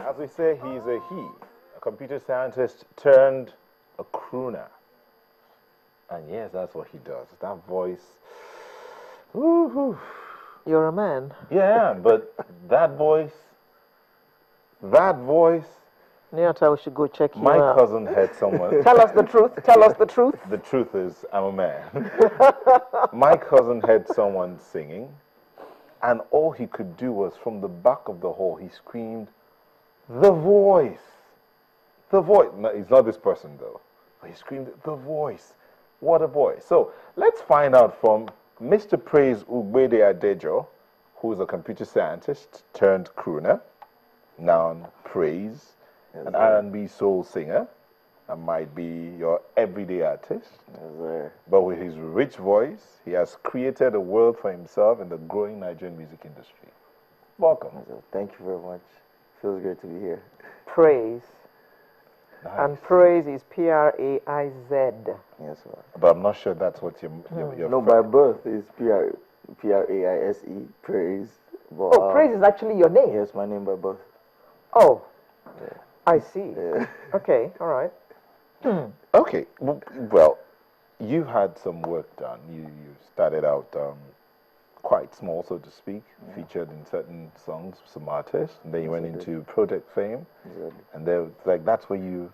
As we say, he's a computer scientist turned a crooner. And yes, that's what he does. That voice. Woo-hoo. You're a man. Yeah, but that voice. Nyata, we should go check you My out. cousin had someone. Tell us the truth. Tell us the truth. The truth is, I'm a man. My cousin had someone singing, and all he could do was from the back of the hall, he screamed, "The voice! The voice!" No, it's not this person, though. But he screamed, "The voice!" What a voice. So let's find out from Mr. Praiz Ugbede Adejo, who is a computer scientist turned crooner, now Praiz, an R&B soul singer, and might be your everyday artist. But with his rich voice, he has created a world for himself in the growing Nigerian music industry. Welcome. Thank you very much. Feels great to be here. Praise. Nice. And praise is Praiz. Yes, sir. But I'm not sure that's what your No, by birth is Praise, Praise. But, Oh, praise is actually your name. Yes, my name by birth. Oh, I see. Yeah. Okay, all right. Okay, well, you had some work done. You started out quite small, so to speak, featured in certain songs, some artists, and then you went into Project Fame, and then that's where you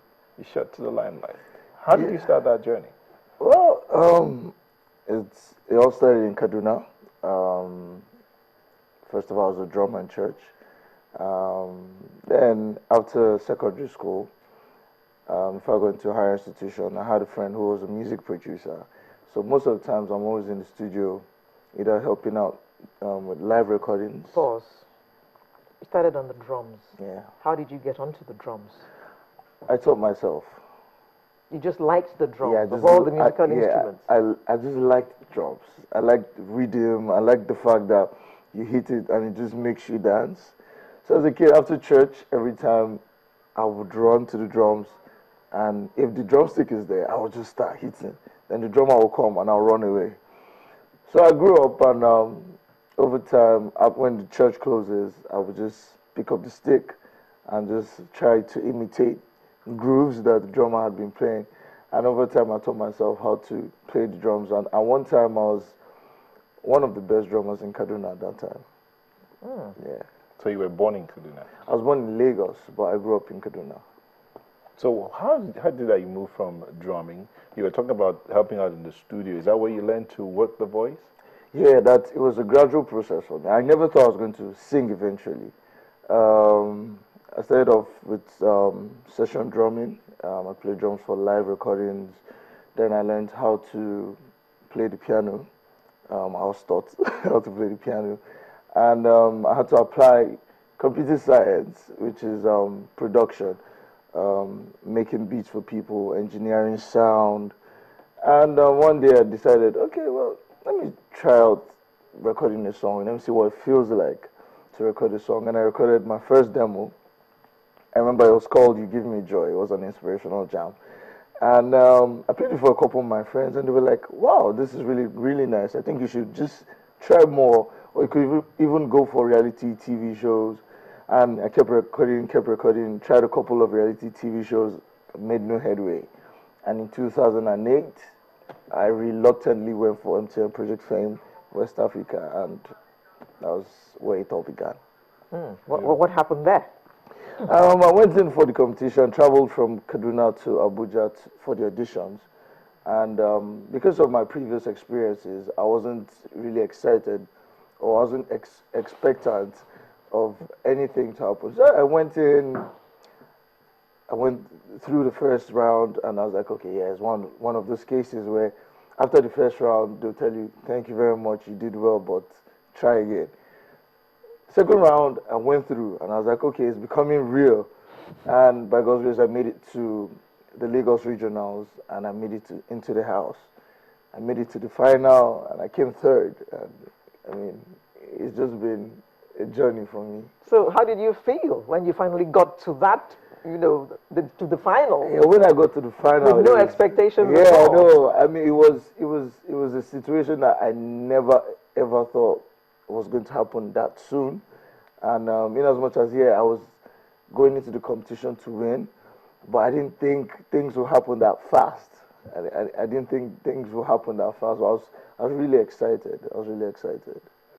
shot to the limelight. How did you start that journey? Well, it all started in Kaduna. First of all, I was a drummer in church. Then after secondary school, if I go into a higher institution, I had a friend who was a music producer. So most of the times I'm always in the studio, either helping out with live recordings. Pause. You started on the drums. Yeah. How did you get onto the drums? I taught myself. You just liked the drums Yeah, of all the musical instruments. I just liked drums. I liked rhythm. I liked the fact that you hit it and it just makes you dance. So as a kid, after church, every time I would run to the drums, and if the drumstick is there, I would just start hitting. Then the drummer will come and I'll run away. So I grew up, and over time, when the church closes, I would just pick up the stick and just try to imitate grooves that the drummer had been playing. And over time, I taught myself how to play the drums. And at one time, I was one of the best drummers in Kaduna at that time. Yeah. So you were born in Kaduna? I was born in Lagos, but I grew up in Kaduna. So how did that you move from drumming? You were talking about helping out in the studio. Is that where you learned to work the voice? Yeah, it was a gradual process for me. I never thought I was going to sing eventually. I started off with session drumming. I played drums for live recordings. Then I learned how to play the piano. I was taught how to play the piano. And I had to apply computer science, which is production, making beats for people, engineering sound. And one day I decided, okay, well, let me try out recording a song and let me see what it feels like to record a song. And I recorded my first demo. I remember it was called You Give Me Joy. It was an inspirational jam. And I played it for a couple of my friends, and they were like, wow, this is really, really nice. I think you should just try more, or you could even go for reality TV shows. And I kept recording, tried a couple of reality TV shows, made no headway. And in 2008, I reluctantly went for MTN Project Fame, West Africa, and that was where it all began. What happened there? I went in for the competition, traveled from Kaduna to Abuja for the auditions. And because of my previous experiences, I wasn't really excited or wasn't expectant of anything to happen. So I went through the first round, and I was like, okay, yeah, it's one of those cases where after the first round, they'll tell you, thank you very much, you did well, but try again. Second round, I went through, and I was like, okay, it's becoming real. And by God's grace, I made it to the Lagos Regionals, and I made it into the house. I made it to the final, and I came third. And I mean, it's just been a journey for me. So how did you feel when you finally got to that, to the final? Yeah, when I got to the final, with no expectations. Yeah, at all. no. I mean, it was a situation that I never ever thought was going to happen that soon. And in as much as I was going into the competition to win, but I didn't think things would happen that fast. I didn't think things would happen that fast. I was really excited. I was really excited.